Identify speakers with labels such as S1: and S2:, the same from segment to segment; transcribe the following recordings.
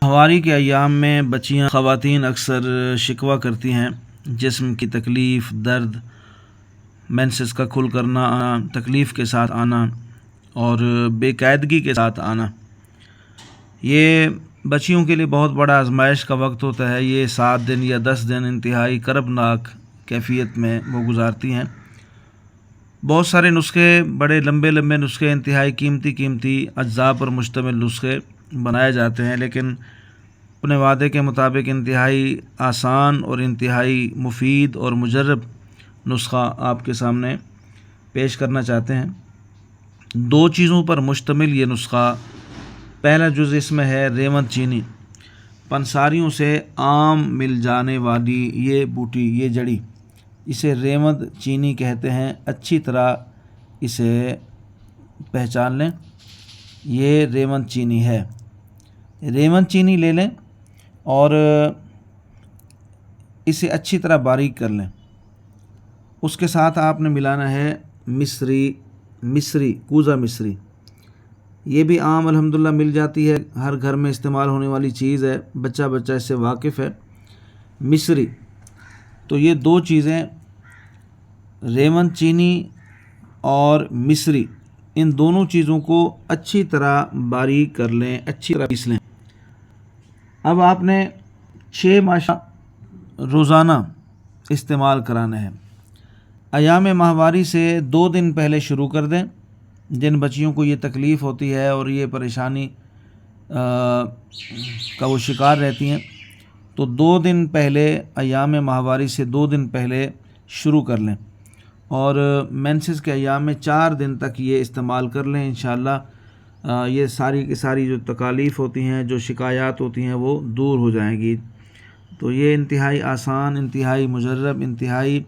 S1: ماہواری کے ایام میں بچیاں خواتین اکثر شکوہ کرتی ہیں جسم کی تکلیف، درد، مینسز کا کھل کرنا آنا، تکلیف کے ساتھ آنا اور بے قاعدگی کے ساتھ آنا۔ یہ بچیوں کے لیے بہت بڑا آزمائش کا وقت ہوتا ہے۔ یہ 7 دن یا 10 دن انتہائی کربناک کیفیت میں وہ گزارتی ہیں۔ بہت سارے نسخے، بڑے لمبے لمبے نسخے، انتہائی قیمتی اجزاء پر مشتمل نسخے بنائے جاتے ہیں، لیکن اپنے وعدے کے مطابق انتہائی آسان اور انتہائی مفید اور مجرب نسخہ آپ کے سامنے پیش کرنا چاہتے ہیں۔ 2 چیزوں پر مشتمل یہ نسخہ، پہلا جز اس میں ہے ریوند چینی۔ پنساریوں سے عام مل جانے والی یہ بوٹی، یہ جڑی، اسے ریوند چینی کہتے ہیں۔ اچھی طرح اسے پہچان لیں، یہ ریوند چینی ہے۔ ریوند چینی لے لیں اور اسے اچھی طرح باریک کر لیں۔ اس کے ساتھ آپ نے ملانا ہے مصری کوزہ مصری۔ یہ بھی عام الحمدللہ مل جاتی ہے، ہر گھر میں استعمال ہونے والی چیز ہے، بچہ اس سے واقف ہے۔ مصری، تو یہ 2 چیزیں، ریوند چینی اور مصری، ان دونوں چیزوں کو اچھی طرح باریک کر لیں، اچھی طرح پیس لیں۔ اب آپ نے 6 ماشا روزانہ استعمال کرانا ہے۔ ایام ماہواری سے 2 دن پہلے شروع کر دیں۔ جن بچیوں کو یہ تکلیف ہوتی ہے اور یہ پریشانی کا وہ شکار رہتی ہیں، تو 2 دن پہلے، ایام ماہواری سے 2 دن پہلے شروع کر لیں، اور مینسز کے ایام میں 4 دن تک یہ استعمال کر لیں۔ انشاءاللہ یہ ساری کی ساری جو تکالیف ہوتی ہیں، جو شکایات ہوتی ہیں، وہ دور ہو جائیں گی۔ تو یہ انتہائی آسان، انتہائی مجرب، انتہائی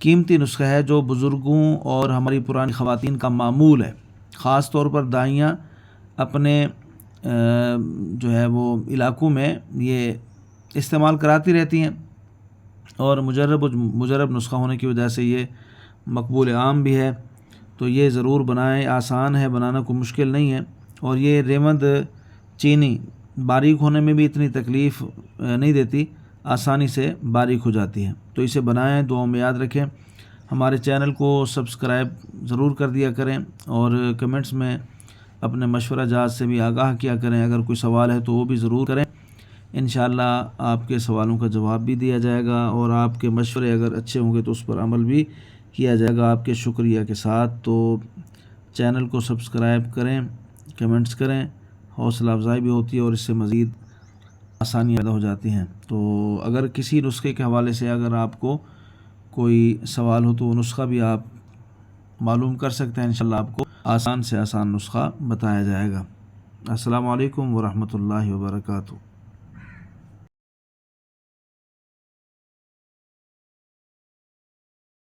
S1: قیمتی نسخہ ہے، جو بزرگوں اور ہماری پرانی خواتین کا معمول ہے۔ خاص طور پر دائیاں اپنے جو ہے وہ علاقوں میں یہ استعمال کراتی رہتی ہیں، اور مجرب نسخہ ہونے کی وجہ سے یہ مقبول عام بھی ہے۔ تو یہ ضرور بنائیں، آسان ہے بنانا، کوئی مشکل نہیں ہے۔ اور یہ ریوند چینی باریک ہونے میں بھی اتنی تکلیف نہیں دیتی، آسانی سے باریک ہو جاتی ہے۔ تو اسے بنائیں، دعاؤں میں یاد رکھیں۔ ہمارے چینل کو سبسکرائب ضرور کر دیا کریں، اور کمنٹس میں اپنے مشورہ جات سے بھی آگاہ کیا کریں۔ اگر کوئی سوال ہے تو وہ بھی ضرور کریں، انشاءاللہ آپ کے سوالوں کا جواب بھی دیا جائے گا، اور آپ کے مشورے اگر اچھے ہوں گے تو اس پر عمل بھی کیا جائے گا آپ کے شکریہ کے ساتھ۔ تو چینل کو سبسکرائب کریں، کمنٹس کریں، حوصلہ افزائی بھی ہوتی ہے، اور اس سے مزید آسانیاں پیدا ہو جاتی ہیں۔ تو اگر کسی نسخے کے حوالے سے اگر آپ کو کوئی سوال ہو تو وہ نسخہ بھی آپ معلوم کر سکتے ہیں، انشاءاللہ آپ کو آسان سے آسان نسخہ بتایا جائے گا۔ السلام علیکم ورحمۃ اللہ وبرکاتہ۔